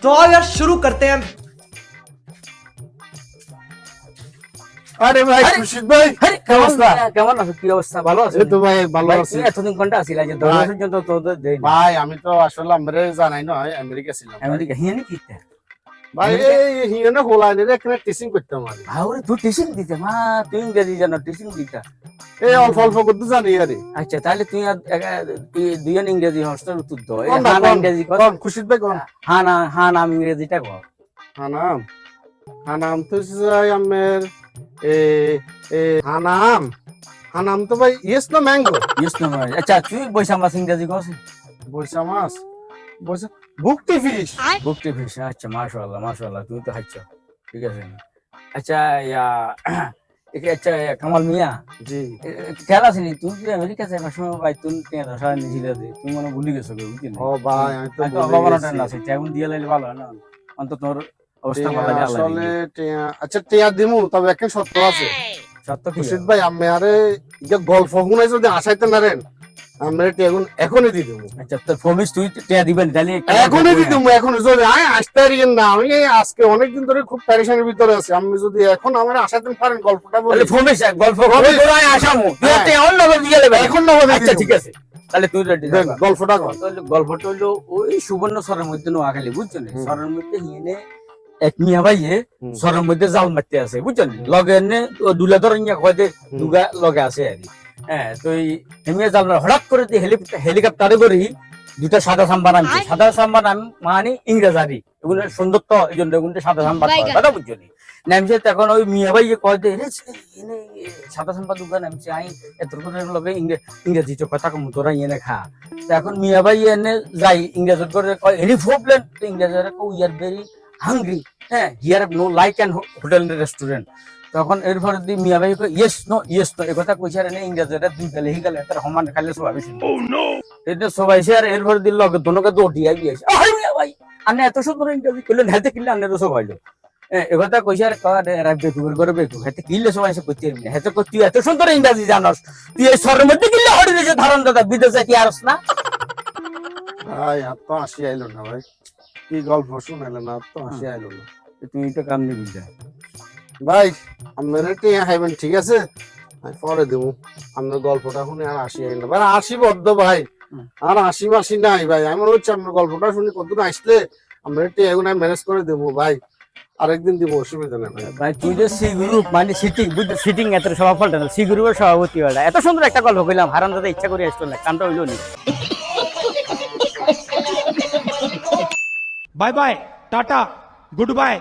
तो आओ यार शुरू करते हैं। আরে ভাই খুশিদ ভাই কেমন আছো? কি অবস্থা? ভালো আছো? এই তো ভাই ভালো আছি এতদিন কোনটা আসিলা যে 10 বছর পর্যন্ত তোদের দেই না? ভাই আমি তো আসলে আমরে জানাই না আমেরিকা ছিলাম আমেরিকা হিয়ানি কিতে ভাই এই হিয়ানা হোলাইনে এখানে টিচিং করতাম আমি ভাউরে তুই টিউশন দিতে মা, তুই ইংরেজি জানো, টিউশন দিতা? এই অল্প অল্প করতে জানি আরে আচ্ছা তাহলে তুই দুজন ইংরেজি হস্টেল উত্তর দাও। কোন হ্যাঁ কোন ইংরেজি কর। কোন খুশিদ ভাই কোন হ্যাঁ নাম ইংরেজিটা কর। হানাম তো যাই আমের এ এ হানাম তো ভাই ইয়েস না ম্যাঙ্গো ইয়েস না ভাই। আচ্ছা তুই বৈশা মাছ ইংরেজি কর। বৈশা মাছ বৈশা ভুক্তি ফিশ বুকটি ফিশ। আচ্ছা মাশাআল্লাহ তুই তো হাইছ, ঠিক আছে। আচ্ছা আচ্ছা কামাল মিয়া, জি খেয়াল আছে নি তুই যে আমেরিকা যাবার সময় ভাই তুই ধসা নিয়েছিলে যে তুই মনে ভুলি গেছো বুঝলি? ও ভাই আমি তো অভাবনাটা না আছে এখন দিয়ে লাইলে ভালো হয় না, অন্তত তোর অবস্থা ভালো লাগে। আল্লাহ আসলে আচ্ছা টিয়া দিমু তবে একটা সত্য আছে সত্য কি? খুশিদ ভাই আমি আরে যে গল্প শুনাই যদি আসাইতে নারেন আমরা এখনই দিয়ে দেবো। আচ্ছা তোর ফমিস তুই টিয়া দিবেন তাহলে এখনই দিয়ে দেবো এখন যদি আমি আসতে পারি না আমি আজকে অনেকদিন ধরে খুব প্যারেশানির ভিতরে আছি আমি যদি এখন আমার আসাইতে পারেন গল্পটা বলি তাহলে ফমিস গল্প করে তোরাই আসামু তুই হ্যাঁ। টিয়া অন্য করে দিয়ে লেবে এখন না বলে আচ্ছা ঠিক আছে তাহলে তুই রেডি দেন গল্পটা কর গল্পটা হইলো ওই সুবর্ণ সরের মধ্যে নোয়াখালী বুঝছো না, সরের মধ্যে হিনে এক মিয়া ভাইয়ে সরের মধ্যে জাল মারতে আছে বুঝছো না, লগে এনে দুলা ধরেন কয়তে দুগা লগে আছে আর কি। হ্যাঁ তো এই হেমিয়া জাল হঠাৎ করে হেলিকপ্টারে করে দুটা সাদা সাম্বার নামছে। সাদা সাম্বার নাম মানে ইংরেজারি এগুলো সুন্দর তো এই জন্য এগুলো সাদা সাম্বার কথা বুঝছো নি নামছে। তখন ওই মিয়া ভাই কয়তে সাদা সাম্বার দুগা নামছে আই এত করে লগে ইংরেজি তো কথা কম তোরা এনে খা। এখন মিয়া ভাই এনে যাই ইংরেজি করে কয় এনি প্রবলেম ইংরেজি কো উই আর ভেরি হাংরি, হ্যাঁ here no like and hotel restaurant. তখন এরপর দি মিয়া ভাই কই ইয়েস নো এই কথা কইছে আর এনে ইংরেজিটা দুই গেলে হি গেলে তার সমান খাইলে সবাই বেশি ও নো এটা সবাই সে আর এরপর দিল লগে দনকে দৌড়ি আই গেছে আরে মিয়া ভাই আনে এত সুন্দর ইংরেজি কইলেন হেতে কিনলে আনে তো সবাই লো এই কথা কইছে আর কারে রাখবে কুর করে বেকু হেতে কিনলে সবাই সে কইতে না হেতে কই তুই এত সুন্দর ইংরেজি জানোস তুই এই শহরের মধ্যে কিনলে হড়ি দিছে ধারণ দাদা বিদেশে কি আরস না ভাই আর তো আসি আইলো না ভাই কি গল্প শুনাইলো না তো আসি আইলো না তুই তো কাম নি বুঝা ভাই আপনার টিয়া খাইবেন ঠিক আছে আমি পরে দেবো আপনার গল্পটা শুনে আর আসি আইলো ভাই আসি বদ্ধ ভাই আর আসি মাসি নাই ভাই আমি মনে হচ্ছে আপনার গল্পটা শুনে কতদিন আসলে আমরা টিয়া এগুলো ম্যানেজ করে দেবো ভাই আরেকদিন দিব অসুবিধা নেই ভাই ভাই তুই যে সি গ্রুপ মানে সিটিং এত সভাফলটা না সি গ্রুপের সভাপতি হলো এত সুন্দর একটা গল্প কইলাম হারান দাদা ইচ্ছা করে আসতো না কামটা হইলো নি। Bye bye tata good bye.